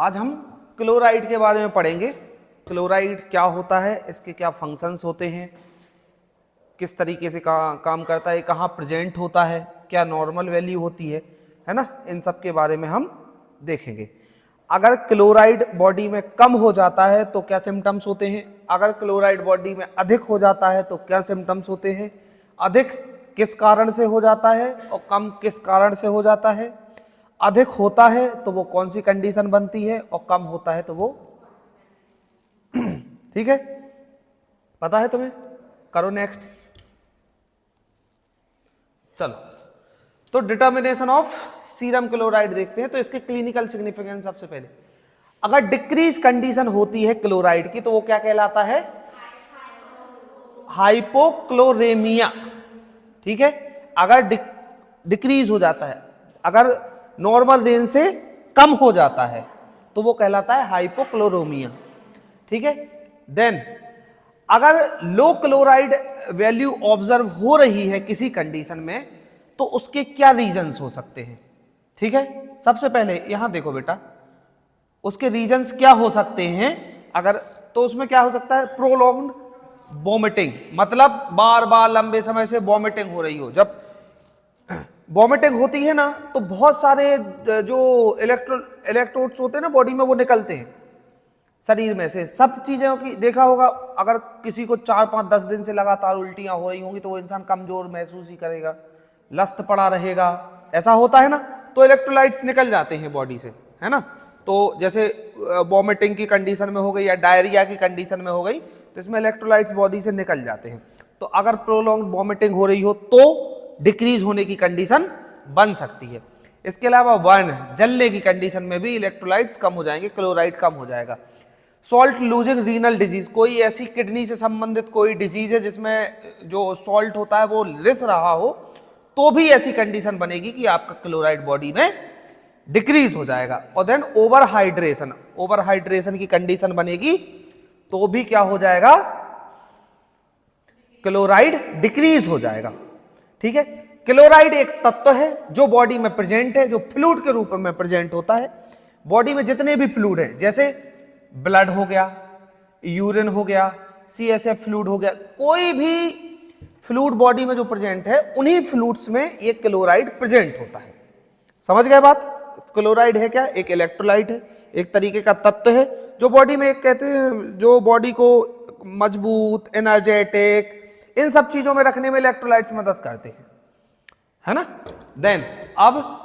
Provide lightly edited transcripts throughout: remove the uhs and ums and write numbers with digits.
आज हम क्लोराइड के बारे में पढ़ेंगे। क्लोराइड क्या होता है, इसके क्या फंक्शंस होते हैं, किस तरीके से काम करता है, कहाँ प्रेजेंट होता है, क्या नॉर्मल वैल्यू होती है ना, इन सब के बारे में हम देखेंगे। अगर क्लोराइड बॉडी में कम हो जाता है तो क्या सिम्टम्स होते हैं, अगर क्लोराइड बॉडी में अधिक हो जाता है तो क्या सिम्टम्स होते हैं, अधिक किस कारण से हो जाता है और कम किस कारण से हो जाता है, अधिक होता है तो वो कौन सी कंडीशन बनती है और कम होता है तो वो ठीक है, पता है तुम्हें, करो नेक्स्ट। चलो तो डिटर्मिनेशन ऑफ सीरम क्लोराइड देखते हैं। तो इसके क्लिनिकल सिग्निफिकेंस सबसे पहले, अगर डिक्रीज कंडीशन होती है क्लोराइड की तो वो क्या कहलाता है, हाइपोक्लोरेमिया। ठीक है, अगर डिक्रीज हो जाता है, अगर नॉर्मल रेंज से कम हो जाता है तो वो कहलाता है हाइपोक्लोरोमिया। ठीक है, देन अगर लो क्लोराइड वैल्यू ऑब्जर्व हो रही है किसी कंडीशन में तो उसके क्या रीजंस हो सकते हैं। ठीक है, सबसे पहले यहां देखो बेटा, उसके रीजंस क्या हो सकते हैं, अगर तो उसमें क्या हो सकता है, प्रोलॉन्ग्ड वॉमिटिंग, मतलब बार बार लंबे समय से वॉमिटिंग हो रही हो। जब वॉमिटिंग होती है ना तो बहुत सारे जो इलेक्ट्रोड्स होते हैं ना बॉडी में वो निकलते हैं शरीर में से, सब चीजों की देखा होगा। अगर किसी को 4-5-10 दिन से लगातार उल्टियां हो रही होंगी तो वो इंसान कमजोर महसूस ही करेगा, लस्त पड़ा रहेगा, ऐसा होता है ना। तो इलेक्ट्रोलाइट्स निकल जाते हैं बॉडी से, है ना। तो जैसे वॉमिटिंग की कंडीशन में हो गई या डायरिया की कंडीशन में हो गई तो इसमें इलेक्ट्रोलाइट्स बॉडी से निकल जाते हैं। तो अगर प्रोलॉन्ग्ड वॉमिटिंग हो रही हो तो डिक्रीज होने की कंडीशन बन सकती है। इसके अलावा बर्न, जलने की कंडीशन में भी इलेक्ट्रोलाइट्स कम हो जाएंगे, क्लोराइड कम हो जाएगा। सॉल्ट लूजिंग रीनल डिजीज, कोई ऐसी किडनी से संबंधित कोई डिजीज है जिसमें जो सॉल्ट होता है वो रिस रहा हो तो भी ऐसी कंडीशन बनेगी कि आपका क्लोराइड बॉडी में डिक्रीज हो जाएगा। और then over hydration, over hydration की कंडीशन बनेगी तो भी क्या हो जाएगा, क्लोराइड डिक्रीज हो जाएगा। ठीक है, क्लोराइड एक तत्व है जो बॉडी में प्रेजेंट है, जो फ्लूइड के रूप में प्रेजेंट होता है। बॉडी में जितने भी फ्लूइड है, जैसे ब्लड हो गया, यूरिन हो गया, CSF फ्लूइड हो गया, कोई भी फ्लूइड बॉडी में जो प्रेजेंट है उन्हीं फ्लूइड्स में ये क्लोराइड प्रेजेंट होता है। समझ गए बात। क्लोराइड है क्या, एक इलेक्ट्रोलाइट है, एक तरीके का तत्व है जो बॉडी में, एक कहते हैं जो बॉडी को मजबूत, एनर्जेटिक, इन सब चीजों में रखने में इलेक्ट्रोलाइट्स मदद करते हैं, है ना। देन अब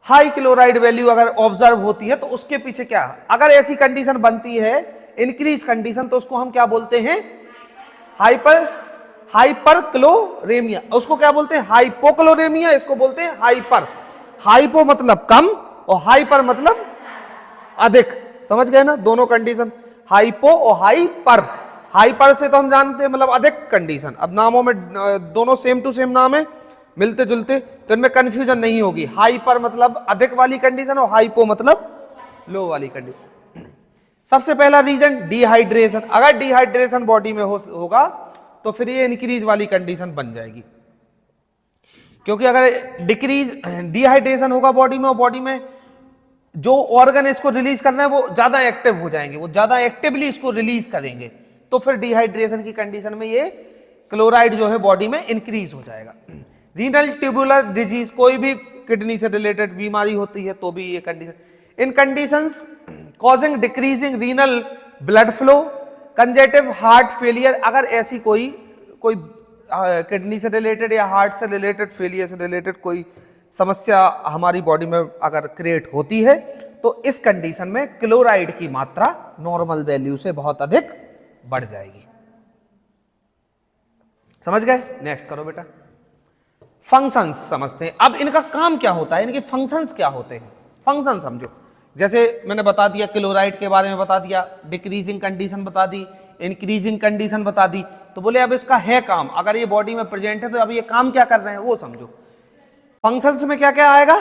हाई क्लोराइड वैल्यू अगर ऑब्जर्व होती है तो उसके पीछे क्या, अगर ऐसी कंडीशन बनती है इंक्रीज कंडीशन तो उसको हम क्या बोलते हैं, हाइपरक्लोरेमिया। उसको क्या बोलते हैं, हाइपोक्लोरेमिया, इसको बोलते हैं हाइपर। हाइपो मतलब कम और हाइपर मतलब अधिक, समझ गए ना दोनों कंडीशन, हाइपो और हाइपर। हाइपर से तो हम जानते हैं मतलब अधिक कंडीशन, अब नामों में दोनों सेम टू सेम नाम है, मिलते जुलते, तो इनमें कंफ्यूजन नहीं होगी। हाइपर मतलब अधिक वाली कंडीशन और हाइपो मतलब लो वाली कंडीशन। सबसे पहला रीजन डिहाइड्रेशन, अगर डिहाइड्रेशन बॉडी में होगा तो फिर ये इंक्रीज वाली कंडीशन बन जाएगी, क्योंकि अगर डिहाइड्रेशन होगा बॉडी में और बॉडी में जो ऑर्गन इसको रिलीज करना है वो ज्यादा एक्टिव हो जाएंगे, वो ज्यादा एक्टिवली इसको रिलीज करेंगे, तो फिर डिहाइड्रेशन की कंडीशन में ये क्लोराइड जो है बॉडी में इंक्रीज हो जाएगा। रीनल ट्यूबुलर डिजीज, कोई भी किडनी से रिलेटेड बीमारी होती है तो भी ये कंडीशन, इन conditions causing decreasing renal blood flow, congestive heart failure, अगर ऐसी कोई किडनी से रिलेटेड या हार्ट से रिलेटेड, फेलियर से रिलेटेड कोई समस्या हमारी बॉडी में अगर क्रिएट होती है तो इस कंडीशन में क्लोराइड की मात्रा नॉर्मल वैल्यू से बहुत अधिक बढ़ जाएगी। समझ गए, नेक्स्ट करो बेटा। फंक्शंस समझते हैं, अब इनका काम क्या होता है, इनके फंक्शंस क्या होते हैं, फंक्शन समझो। जैसे मैंने बता दिया क्लोराइड के बारे में बता दिया, डिक्रीजिंग कंडीशन बता दी, इंक्रीजिंग कंडीशन बता दी, तो बोले अब इसका है काम, अगर ये बॉडी में प्रेजेंट है तो अब ये काम क्या कर रहे हैं वो समझो। फंक्शंस में क्या क्या आएगा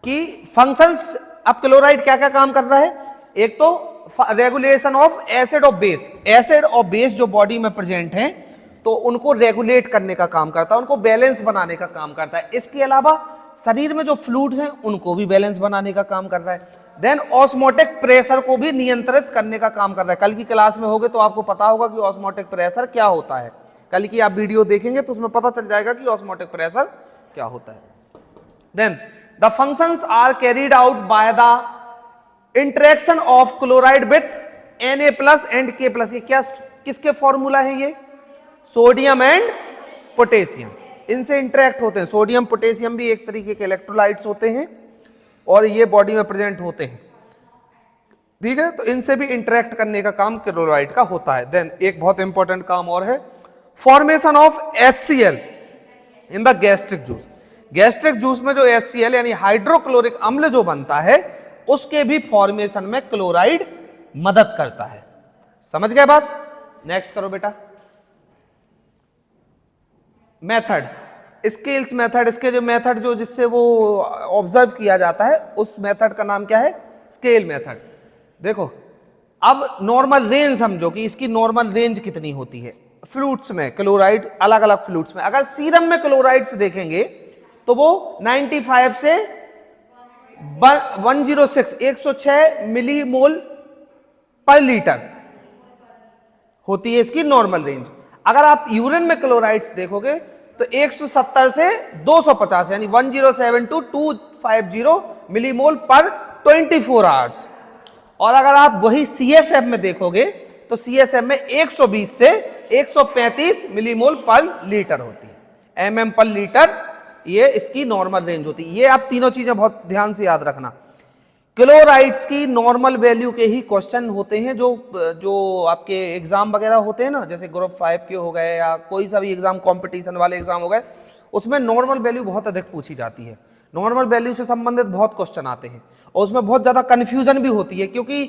कि फंक्शंस, अब क्लोराइड क्या क्या काम कर रहा है, एक तो रेगुलेशन ऑफ एसिड और बेस, एसिड और बेस जो बॉडी में प्रेजेंट है तो उनको रेगुलेट करने का काम करता है, उनको बैलेंस बनाने का काम करता है। इसके अलावा शरीर में जो फ्लूइड्स हैं उनको भी बैलेंस बनाने का काम कर रहा है। देन ऑस्मोटिक प्रेशर को भी नियंत्रित करने का काम कर रहा है। कल की क्लास में होगे तो आपको पता होगा कि ऑस्मोटिक प्रेशर क्या होता है। कल की आप वीडियो देखेंगे तो उसमें पता चल जाएगा कि ऑस्मोटिक प्रेशर क्या होता है। Then the functions are carried out by the interaction of chloride with Na+ and K+। ये क्या किसके फॉर्मूला है? ये सोडियम एंड पोटेशियम, इनसे इंटरेक्ट होते हैं। सोडियम पोटेशियम भी एक तरीके के इलेक्ट्रोलाइट्स होते हैं और ये बॉडी में प्रेजेंट होते हैं, ठीक है। तो इनसे भी इंटरेक्ट करने का काम क्लोराइड का होता है। देन एक बहुत इंपॉर्टेंट काम और है, formation of HCl in the gastric juice. Gastric juice में जो HCl यानी हाइड्रोक्लोरिक अम्ल जो बनता है उसके भी फॉर्मेशन में क्लोराइड मदद करता है। समझ गए बात? नेक्स्ट करो बेटा। Method, scales method. इसके जो मेथड जो जिससे वो ऑब्जर्व किया जाता है उस मेथड का नाम क्या है? Scale method. देखो अब नॉर्मल रेंज समझो कि इसकी नॉर्मल रेंज कितनी होती है फ्लूइड्स में, क्लोराइड अलग अलग फ्लूइड्स में। अगर सीरम में क्लोराइड्स देखेंगे तो वो 95 से 106 मिलीमोल पर लीटर होती है इसकी नॉर्मल रेंज। अगर आप यूरिन में क्लोराइड्स देखोगे तो 170 से 250 यानी 107 to 250 मिलीमोल पर 24 आवर्स। और अगर आप वही CSF में देखोगे तो CSF में 120 से 135 मिलीमोल पर लीटर होती है, mm पर लीटर, ये इसकी नॉर्मल रेंज होती है। ये आप तीनों चीजें बहुत ध्यान से याद रखना। क्लोराइड्स की नॉर्मल वैल्यू के ही क्वेश्चन होते हैं जो आपके एग्जाम वगैरह होते हैं ना, जैसे ग्रुप 5 के हो गए या कोई सा भी एग्जाम कंपटीशन वाले एग्जाम हो गए, उसमें नॉर्मल वैल्यू बहुत अधिक पूछी जाती है। नॉर्मल वैल्यू से संबंधित बहुत क्वेश्चन आते हैं और उसमें बहुत ज्यादा कंफ्यूजन भी होती है क्योंकि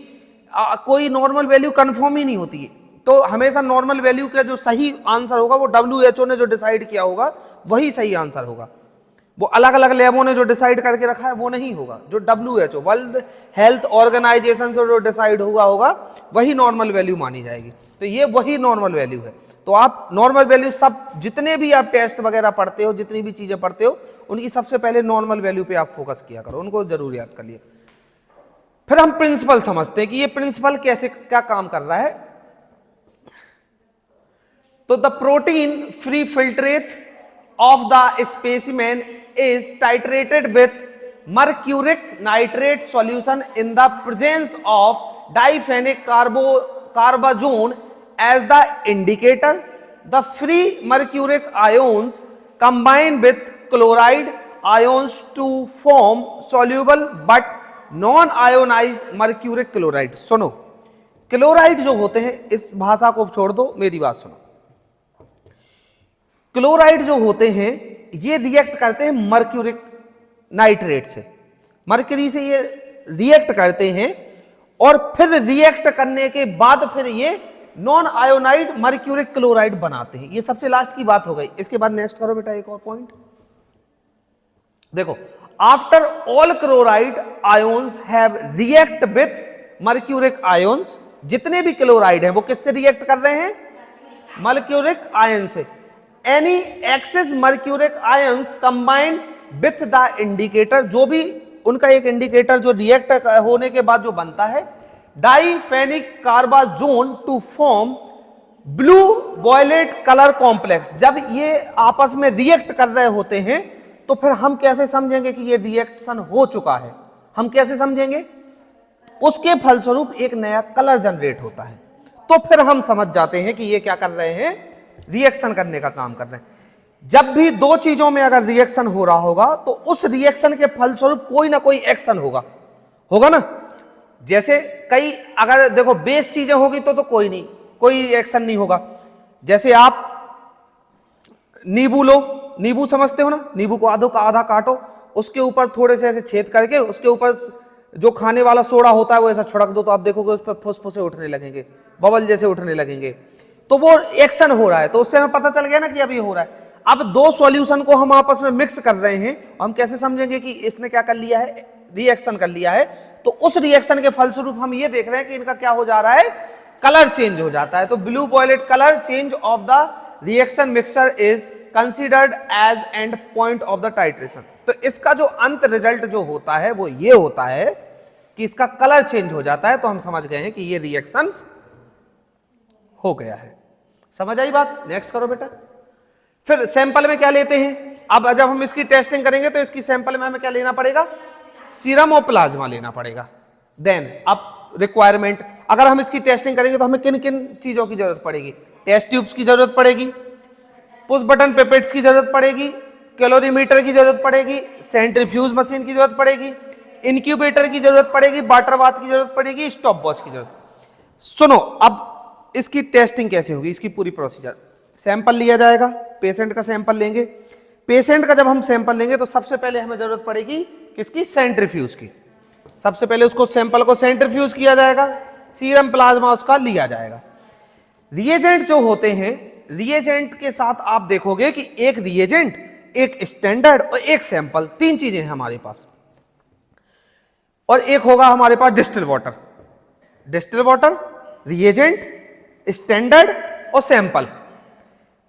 कोई नॉर्मल वैल्यू कंफर्म ही नहीं होती है। तो हमेशा नॉर्मल वैल्यू का जो सही आंसर होगा वो WHO ने जो डिसाइड किया होगा वही सही आंसर होगा। वो अलग अलग लैबों ने जो डिसाइड करके रखा है वो नहीं होगा। जो WHO वर्ल्ड हेल्थ ऑर्गेनाइजेशन से जो डिसाइड होगा वही नॉर्मल वैल्यू मानी जाएगी। तो ये वही नॉर्मल वैल्यू है। तो आप नॉर्मल वैल्यू सब जितने भी आप टेस्ट वगैरह पढ़ते हो, जितनी भी चीजें पढ़ते हो, उनकी सबसे पहले नॉर्मल वैल्यू पे आप फोकस किया करो, उनको जरूर याद कर लिए। फिर हम प्रिंसिपल समझते हैं कि ये प्रिंसिपल कैसे क्या काम कर रहा है। तो the protein free filtrate of the specimen is titrated with mercuric nitrate solution in the presence of diphenic carbazone as the indicator. The free mercuric ions combine with chloride ions to form soluble but non-ionized mercuric chloride. सुनो, chloride जो होते हैं, इस भाषा को छोड़ दो, मेरी बात सुनो। क्लोराइड जो होते हैं ये रिएक्ट करते हैं मर्क्यूरिक नाइट्रेट से, मर्क्यूरी से ये रिएक्ट करते हैं और फिर रिएक्ट करने के बाद फिर ये नॉन आयोनाइड मर्क्यूरिक क्लोराइड बनाते हैं। ये सबसे लास्ट की बात हो गई। इसके बाद नेक्स्ट करो बेटा एक और पॉइंट देखो। After all chloride ions have react with mercuric ions, जितने भी क्लोराइड हैं वो किससे रिएक्ट कर रहे हैं? मर्क्यूरिक आयन से। Any excess mercuric ions combined with the indicator, जो भी उनका एक इंडिकेटर जो रिएक्ट होने के बाद जो बनता है, diphenyl carbazone to form blue violet colour complex. जब ये आपस में रिएक्ट कर रहे होते हैं तो फिर हम कैसे समझेंगे कि ये रिएक्शन हो चुका है? हम कैसे समझेंगे? उसके फलस्वरूप एक नया कलर जनरेट होता है, तो फिर हम समझ जाते हैं कि ये क्या कर रहे हैं? रिएक्शन करने का काम कर रहे हैं। जब भी दो चीजों में अगर रिएक्शन हो रहा होगा तो उस रिएक्शन के फलस्वरूप कोई ना कोई एक्शन होगा ना। जैसे कई अगर देखो बेस चीजें होगी तो कोई नहीं, कोई एक्शन नहीं होगा। जैसे आप नींबू लो, नींबू समझते हो ना, नींबू को आधो का आधा काटो, उसके ऊपर थोड़े से ऐसे छेद करके उसके ऊपर जो खाने वाला सोडा होता है वो ऐसा छिड़क दो तो आप देखोगे उस पर फुसफुसे उठने लगेंगे, बबल जैसे उठने लगेंगे, तो वो एक्शन हो रहा है। तो उससे हमें पता चल गया ना कि अभी हो रहा है। अब दो सॉल्यूशन को हम आपस में मिक्स कर रहे हैं, हम कैसे समझेंगे कि इसने क्या कर लिया है? रिएक्शन कर लिया है। तो उस रिएक्शन के फलस्वरूप हम ये देख रहे हैं कि इनका क्या हो जा रहा है? कलर चेंज हो जाता है। तो blue violet colour change of the reaction mixture is considered as end point of the titration. तो इसका जो अंत रिजल्ट जो होता है वो ये होता है कि इसका कलर चेंज हो जाता है, तो हम समझ गए हैं कि ये रिएक्शन हो गया है। समझ आई बात? नेक्स्ट करो बेटा। फिर सैंपल में क्या लेते हैं? अब जब हम इसकी टेस्टिंग करेंगे तो इसकी सैंपल में हमें क्या लेना पड़ेगा? सीरम और प्लाज्मा लेना पड़ेगा। देन अब रिक्वायरमेंट, अगर हम इसकी टेस्टिंग करेंगे तो हमें किन किन चीजों की जरूरत पड़ेगी? टेस्ट ट्यूब्स की जरूरत पड़ेगी, पुश बटन पिपेट्स की जरूरत पड़ेगी, कैलोरीमीटर की जरूरत पड़ेगी, सेंट्रीफ्यूज मशीन की जरूरत पड़ेगी, इंक्यूबेटर की जरूरत पड़ेगी, वाटर बाथ की जरूरत पड़ेगी, स्टॉप वॉच की जरूरत। सुनो, अब इसकी टेस्टिंग कैसे होगी, इसकी पूरी प्रोसीजर। सैंपल लिया जाएगा, पेशेंट का सैंपल लेंगे। पेशेंट का जब हम सैंपल लेंगे तो सबसे पहले हमें जरूरत पड़ेगी किसकी? सेंट्रीफ्यूज की। सबसे पहले उसको सैंपल को सेंट्रीफ्यूज किया जाएगा, सीरम प्लाज्मा उसका लिया जाएगा। रिएजेंट जो होते हैं, रिएजेंट के साथ आप देखोगे कि एक रिएजेंट, एक स्टैंडर्ड और एक सैंपल, तीन चीजें हैं हमारे पास। और एक होगा हमारे पास distil water. Distil water, reagent, standard और सैंपल।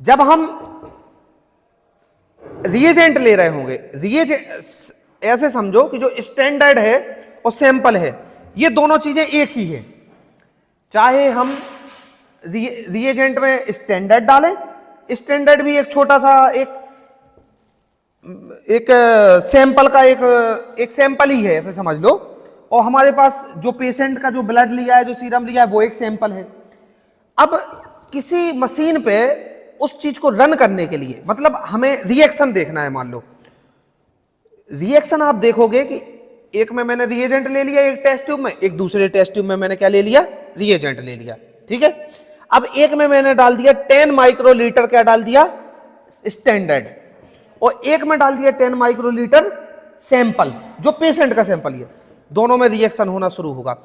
जब हम रिएजेंट ले रहे होंगे, रिएजेंट ऐसे समझो कि जो स्टैंडर्ड है और सैंपल है, ये दोनों चीजें एक ही है। चाहे हम रिएजेंट में स्टैंडर्ड डालें, स्टैंडर्ड भी एक छोटा सा एक सैंपल का एक सैंपल ही है, ऐसे समझ लो। और हमारे पास जो पेशेंट का जो ब्लड लिया है, जो सीरम लिया है, वो एक सैंपल है। अब किसी मशीन पे उस चीज को रन करने के लिए, मतलब हमें रिएक्शन देखना है। मान लो रिएक्शन आप देखोगे कि एक में मैंने रिएजेंट ले लिया एक टेस्ट ट्यूब में, एक दूसरे टेस्ट ट्यूब में मैंने क्या ले लिया? रिएजेंट ले लिया। ठीक है, अब एक में मैंने डाल दिया 10 माइक्रोलीटर, क्या डाल दिया? स्टैंडर्ड, और एक में डाल दिया 10 माइक्रोलीटर सैंपल, जो पेशेंट का सैंपल है। दोनों में रिएक्शन होना शुरू होगा।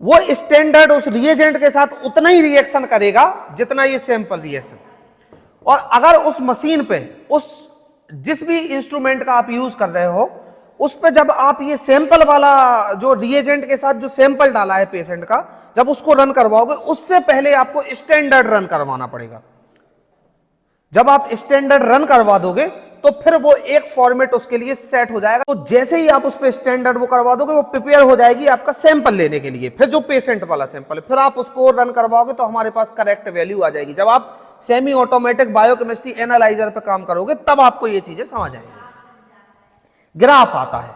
वो स्टैंडर्ड उस रिएजेंट के साथ उतना ही रिएक्शन करेगा जितना ये सैंपल रिएक्शन। और अगर उस मशीन पे, उस जिस भी इंस्ट्रूमेंट का आप यूज कर रहे हो, उस पे जब आप ये सैंपल वाला जो रिएजेंट के साथ जो सैंपल डाला है पेशेंट का, जब उसको रन करवाओगे, उससे पहले आपको स्टैंडर्ड रन करवाना पड़ेगा। जब आप स्टैंडर्ड रन करवा दोगे तो फिर वो एक फॉर्मेट उसके लिए सेट हो जाएगा। तो जैसे ही आप उस पे स्टैंडर्ड वो करवा दोगे, वो प्रिपेयर हो जाएगी आपका सैंपल लेने के लिए। फिर जो पेशेंट वाला सैंपल है, फिर आप उसको रन करवाओगे तो हमारे पास करेक्ट वैल्यू आ जाएगी। जब आप सेमी ऑटोमेटिक बायोकेमिस्ट्री एनालाइजर पे काम करोगे तब आपको ये चीजें समझ आएंगी। ग्राफ आता है,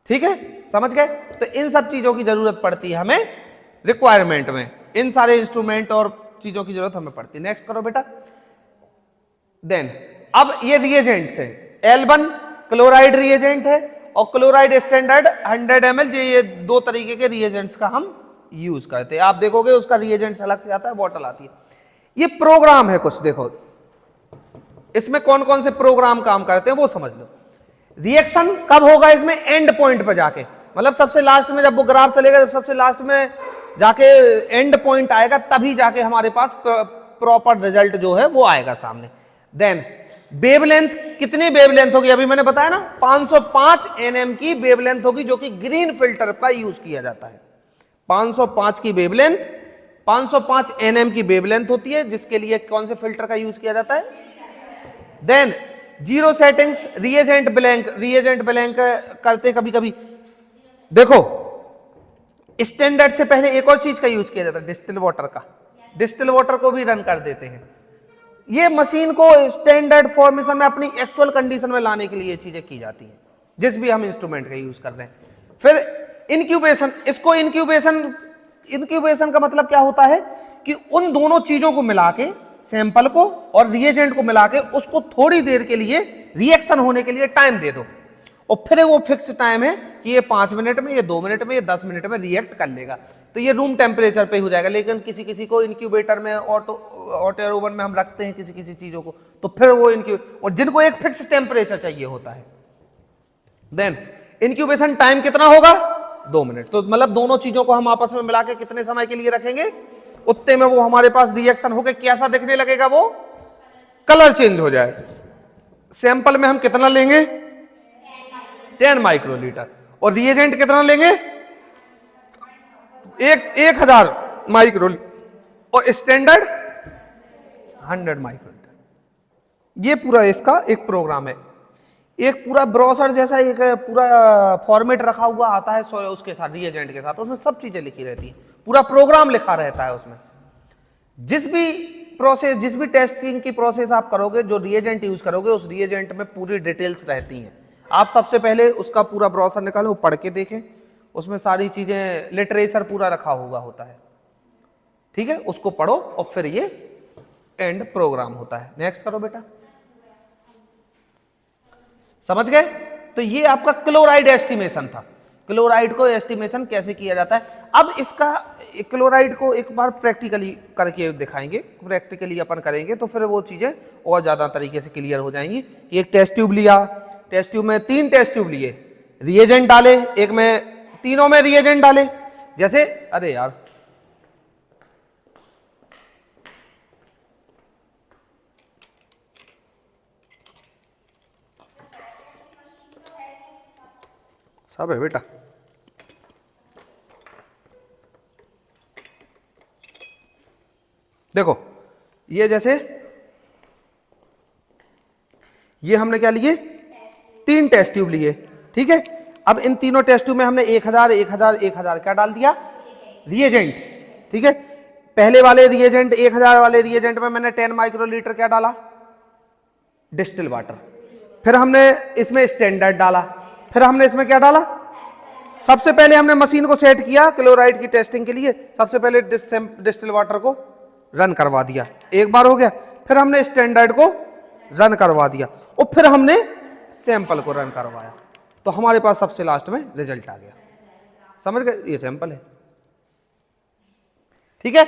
ठीक है, समझ गए? तो इन सब चीजों की जरूरत पड़ती है हमें रिक्वायरमेंट में, इन सारे इंस्ट्रूमेंट और चीजों की जरूरत हमें पड़ती है। नेक्स्ट करो बेटा। देन अब ये रिएजेंट है, L1 क्लोराइड रिएजेंट है और क्लोराइड स्टैंडर्ड 100 ml। ये दो तरीके के रिएजेंट्स का हम यूज करते हैं। आप देखोगे उसका रिएजेंट्स अलग से आता है, बॉटल आती है। ये प्रोग्राम है कुछ, देखो इसमें कौन कौन से प्रोग्राम काम करते हैं वो समझ लो। रिएक्शन कब होगा इसमें? एंड पॉइंट पर जाके, मतलब सबसे लास्ट में जब वो ग्राफ चलेगा, जब सबसे लास्ट में जाके एंड पॉइंट आएगा, तभी जाके हमारे पास प्रॉपर रिजल्ट जो है वो आएगा सामने। देन वेवलेंथ, कितनी वेवलेंथ होगी? अभी मैंने बताया ना, 505 nm की वेवलेंथ होगी, जो कि ग्रीन फिल्टर का यूज किया जाता है। 505 की वेवलेंथ, 505 nm की वेवलेंथ होती है, जिसके लिए कौन से फिल्टर का यूज किया जाता है? Than zero settings, reagent blank. Reagent blank करते कभी कभी, देखो स्टैंडर्ड से पहले एक और चीज का यूज किया जाता है, डिस्टिल वाटर का। डिस्टिल वाटर को भी रन कर देते हैं। ये मशीन को स्टैंडर्ड फॉर्मेशन में, अपनी एक्चुअल कंडीशन में लाने के लिए ये चीजें की जाती हैं, जिस भी हम इंस्ट्रूमेंट का यूज कर रहे हैं। फिर इंक्यूबेशन, इसको इंक्यूबेशन का मतलब क्या होता है कि उन दोनों चीजों को मिला के, सैंपल को और रिएजेंट को मिला के, उसको थोड़ी देर के लिए रिएक्शन होने के लिए टाइम दे दो, और फिर वो फिक्स टाइम है कि ये 5 मिनट में, ये 2 मिनट में, ये 10 मिनट में रिएक्ट कर लेगा। तो ये रूम टेम्परेचर पे हो जाएगा। लेकिन किसी किसी को इंक्यूबेटर में, ऑटो ओवन में हम रखते हैं किसी किसी चीजों को, तो फिर वो और जिनको एक फिक्स टेम्परेचर चाहिए होता है। देन इंक्यूबेशन टाइम कितना होगा? 2 मिनट। तो मतलब दोनों चीजों को हम आपस में मिला के कितने समय के लिए रखेंगे, उतने में वो हमारे पास रिएक्शन होकर कैसा दिखने लगेगा? वो कलर चेंज हो जाए। सैंपल में हम कितना लेंगे? 10 माइक्रोलीटर। और रिएजेंट कितना लेंगे? 1000 माइक्रोलीटर। और स्टैंडर्ड 100 माइक्रोलीटर। ये पूरा इसका एक प्रोग्राम है। एक पूरा ब्राउज़र जैसा एक पूरा फॉर्मेट रखा हुआ आता है उसके साथ, रिएजेंट के साथ, उसमें सब चीजें लिखी रहती हैं, पूरा प्रोग्राम लिखा रहता है उसमें। जिस भी प्रोसेस, जिस भी टेस्टिंग की प्रोसेस आप करोगे, जो रिएजेंट यूज करोगे, उस रिएजेंट में पूरी डिटेल्स रहती हैं। आप सबसे पहले उसका पूरा ब्राउज़र निकालो, पढ़ के देखें, उसमें सारी चीजें, लिटरेचर पूरा रखा हुआ होता है, ठीक है, उसको पढ़ो और फिर ये एंड प्रोग्राम होता है। नेक्स्ट करो बेटा, समझ गए? तो ये आपका क्लोराइड एस्टिमेशन था। क्लोराइड को एस्टिमेशन कैसे किया जाता है। अब इसका क्लोराइड को एक बार प्रैक्टिकली करके दिखाएंगे, प्रैक्टिकली अपन करेंगे तो फिर वो चीजें और ज्यादा तरीके से क्लियर हो जाएंगी। कि एक टेस्ट ट्यूब लिया, टेस्ट ट्यूब में 3 टेस्ट ट्यूब लिए, रिएजेंट डाले, एक में, तीनों में रिएजेंट डाले। जैसे, अरे यार सब है बेटा, देखो ये जैसे ये हमने क्या लिए, 3 टेस्ट ट्यूब लिए, ठीक है। अब इन तीनों टेस्ट ट्यूब में हमने 1000 1000 1000 क्या डाल दिया, रिएजेंट, ठीक है। पहले वाले रिएजेंट 1000 वाले रिएजेंट में मैंने 10 माइक्रोलीटर क्या डाला, डिस्टिल वाटर। फिर हमने इसमें स्टैंडर्ड डाला, फिर हमने इसमें क्या डाला, सबसे पहले हमने मशीन को सेट किया क्लोराइड की टेस्टिंग के लिए, सबसे पहले डिस्टिल वाटर को रन करवा दिया, एक बार हो गया। फिर हमने स्टैंडर्ड को रन करवा दिया और फिर हमने सैंपल को रन करवाया, तो हमारे पास सबसे लास्ट में रिजल्ट आ गया। समझ गए? ये सैंपल है, ठीक है।